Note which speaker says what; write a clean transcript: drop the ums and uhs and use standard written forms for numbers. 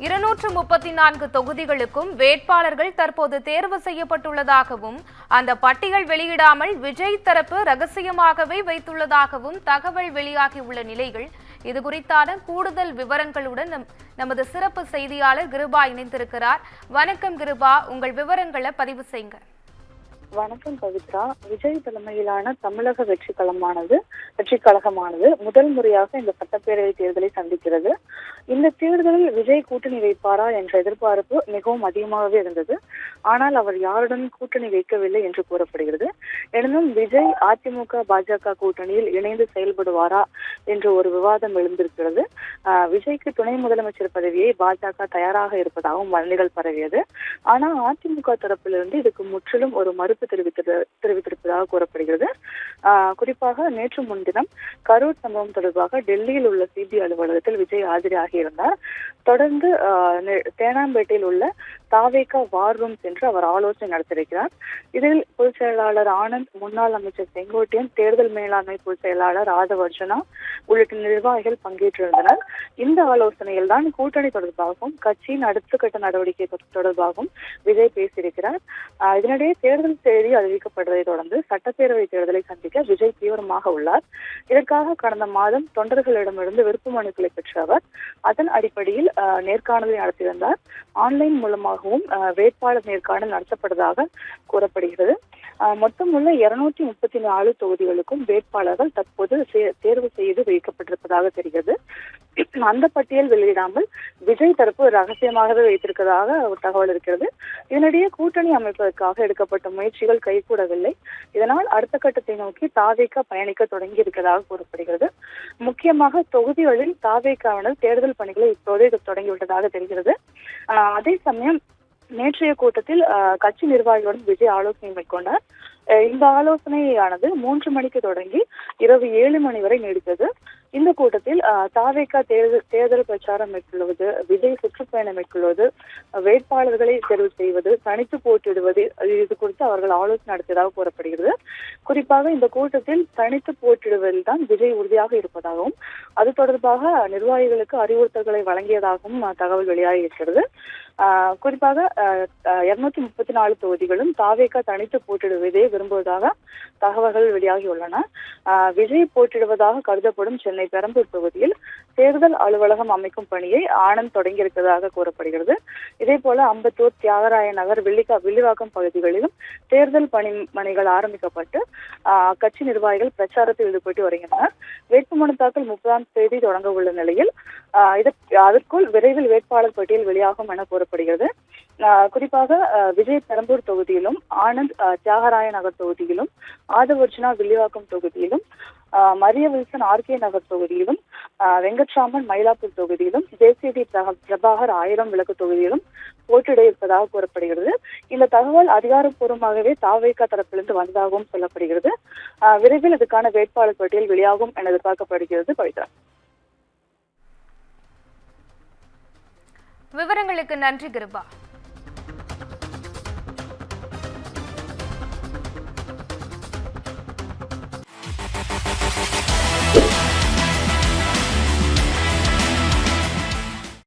Speaker 1: 234 தொகுதிகளுக்கும் வேட்பாளர்கள் தற்போது தேர்வு செய்யப்பட்டுள்ளதாகவும் அந்த பட்டியல் வெளியிடாமல் விஜய் தரப்பு ரகசியமாகவே வைத்துள்ளதாகவும் தகவல் வெளியாகியுள்ள நிலையில் இதுகுறித்தான கூடுதல் விவரங்களுடன் நமது சிறப்பு செய்தியாளர் கிருபா இணைந்திருக்கிறார். வணக்கம் கிருபா, உங்கள் விவரங்களை பதிவு செய்யுங்க.
Speaker 2: வணக்கம் பவித்ரா. விஜய் தலைமையிலான தமிழக வெற்றி கழகமானது முதல் முறையாக இந்த சட்டப்பேரவை தேர்தலை சந்திக்கிறது. இந்த தேர்தலில் விஜய் கூட்டணி வைப்பாரா என்ற எதிர்பார்ப்பு மிகவும் அதிகமாகவே இருந்தது. ஆனால் அவர் யாருடன் கூட்டணி வைக்கவில்லை என்று கூறப்படுகிறது. எனினும் விஜய் அதிமுக பாஜக கூட்டணியில் இணைந்து செயல்படுவாரா என்று ஒரு விவாதம் எழுந்திருக்கிறது. விஜய்க்கு துணை முதலமைச்சர் பதவியை பாஜக தயாராக இருப்பதாகவும் வதந்திகள் பரவியது. ஆனால் அதிமுக தரப்பிலிருந்து இதுக்கு முற்றிலும் ஒரு மறுப்பு தெரிவித்திருப்பதாக கூறப்படுகிறது. குறிப்பாக நேற்று முன்தினம் கரூர் சம்பவம் தொடர்பாக டெல்லியில் உள்ள சிபிஐ அலுவலகத்தில் விஜய் ஆஜராகியிருந்தார். தொடர்ந்து தேனாம்பேட்டையில் உள்ள தாவேகா வார் ரூம் சென்று அவர் ஆலோசனை நடத்தியிருக்கிறார். இதில் பொதுச் செயலாளர் ஆனந்த், முன்னாள் அமைச்சர் செங்கோட்டையன், தேர்தல் மேலாண்மை பொதுச் செயலாளர் ஆதவ் அர்ஜுனா உள்ளிட்ட நிர்வாகிகள் பங்கேற்றிருந்தனர். இந்த ஆலோசனையில் தான் கூட்டணி தொடர்பாகவும் கட்சியின் அடுத்த கட்ட நடவடிக்கை தொடர்பாகவும் விஜய் பேசியிருக்கிறார். இதனிடையே தேர்தல் தேதி அறிவிக்கப்படுவதை தொடர்ந்து சட்டப்பேரவை தேர்தலை சந்திக்க விஜய் தீவிரமாக உள்ளார். இதற்காக கடந்த மாதம் தொண்டர்களிடமிருந்து விருப்பு மனுக்களை பெற்ற அவர் அதன் அடிப்படையில் நேர்காணலை நடத்தியிருந்தார். ஆன்லைன் மூலமாகவும் வேட்பாளர் நேர்காணல் நடத்தப்பட்டதாக கூறப்படுகிறது. மொத்தம் உள்ள 234 தொகுதிகளுக்கும் வேட்பாளர்கள் தற்போது தேர்வு செய்து வைக்கப்பட்டிருப்பதாக தெரிகிறது. அந்த பட்டியல் வெளியிடாமல் விஜய் தரப்பு ரகசியமாகவே வைத்திருப்பதாக ஒரு தகவல் இருக்கிறது. இதனிடையே கூட்டணி அமைப்பதற்காக எடுக்கப்பட்ட முயற்சிகள் கைகூடவில்லை. இதனால் அடுத்த கட்டத்தை நோக்கி தாவேகா பயணிக்க தொடங்கி இருக்கிறதாக கூறப்படுகிறது. முக்கியமாக தொகுதிகளில் தாவேகாவினர் தேர்தல் பணிகளை இப்போதே தொடங்கிவிட்டதாக தெரிகிறது. அதே சமயம் நேற்றைய கூட்டத்தில் கட்சி நிர்வாகிகளுடன் விஜய் ஆலோசனை மேற்கொண்டார். இந்த ஆலோசனையானது 3 மணிக்கு தொடங்கி இரவு 7 மணி வரை நீடித்தது. இந்த கூட்டத்தில் தாவேகா தேர்தல் பிரச்சாரம் மேற்கொள்வது, விஜய் சுற்றுப்பயணம் மேற்கொள்வது, வேட்பாளர்களை தேர்வு செய்வது, தனித்து போட்டியிடுவது இது குறித்து அவர்கள் ஆலோசனை நடத்தியதாக கூறப்படுகிறது. குறிப்பாக இந்த கூட்டத்தில் தனித்து போட்டியிடுவதில் தான் விஜய் உறுதியாக இருப்பதாகவும் அது தொடர்பாக நிர்வாகிகளுக்கு அறிவுறுத்தல்களை வழங்கியதாகவும் தகவல் வெளியாகி இருக்கிறது. குறிப்பாக 234 தொகுதிகளும் தாவேகா தனித்து போட்டியிடுவதை விரும்புவதாக தகவல்கள் வெளியாகியுள்ளன. விஜய் போட்டியிடுவதாக கருதப்படும் சென்னை பெரம்பூர் தொகுதியில் தேர்தல் அலுவலகம் அமைக்கும் பணியை ஆனந்த் தொடங்கியிருப்பதாக கூறப்படுகிறது. இதே போல அம்பத்தூர், தியாகராய நகர், வில்லிவாக்கம் பகுதிகளிலும் தேர்தல் பணிகள் ஆரம்பிக்கப்பட்டு கட்சி நிர்வாகிகள் பிரச்சாரத்தில் ஈடுபட்டு வருகின்றனர். வேட்புமனு தாக்கல் 30ஆம் தேதி தொடங்க உள்ள நிலையில் அதற்குள் விரைவில் வேட்பாளர் பட்டியல் வெளியாகும் என கூறப்படுகிறது. குறிப்பாக விஜய் பெரம்பூர் தொகுதியிலும், ஆனந்த் தியாகராய நகர் தொகுதியிலும், ஆதவ் அர்ஜுனா வில்லிவாக்கம் தொகுதியிலும், மரிய வில்சன் ஆர்கே நகர் தொகுதியிலும், வெங்கட்ராமன் மயிலாப்பூர் தொகுதியிலும், ஜேசிடி பிரபாகர் 1000 விளக்கு தொகுதியிலும் போட்டியிட இருப்பதாக கூறப்படுகிறது. இந்த தகவல் அதிகாரப்பூர்வமாகவே தாவேகா தரப்பிலிருந்து வந்ததாகவும் சொல்லப்படுகிறது. விரைவில் இதுக்கான வேட்பாளர் பட்டியல் வெளியாகும் என எதிர்பார்க்கப்படுகிறது. பவித்ரா,
Speaker 1: விவரங்களுக்கு நன்றி கிருபா.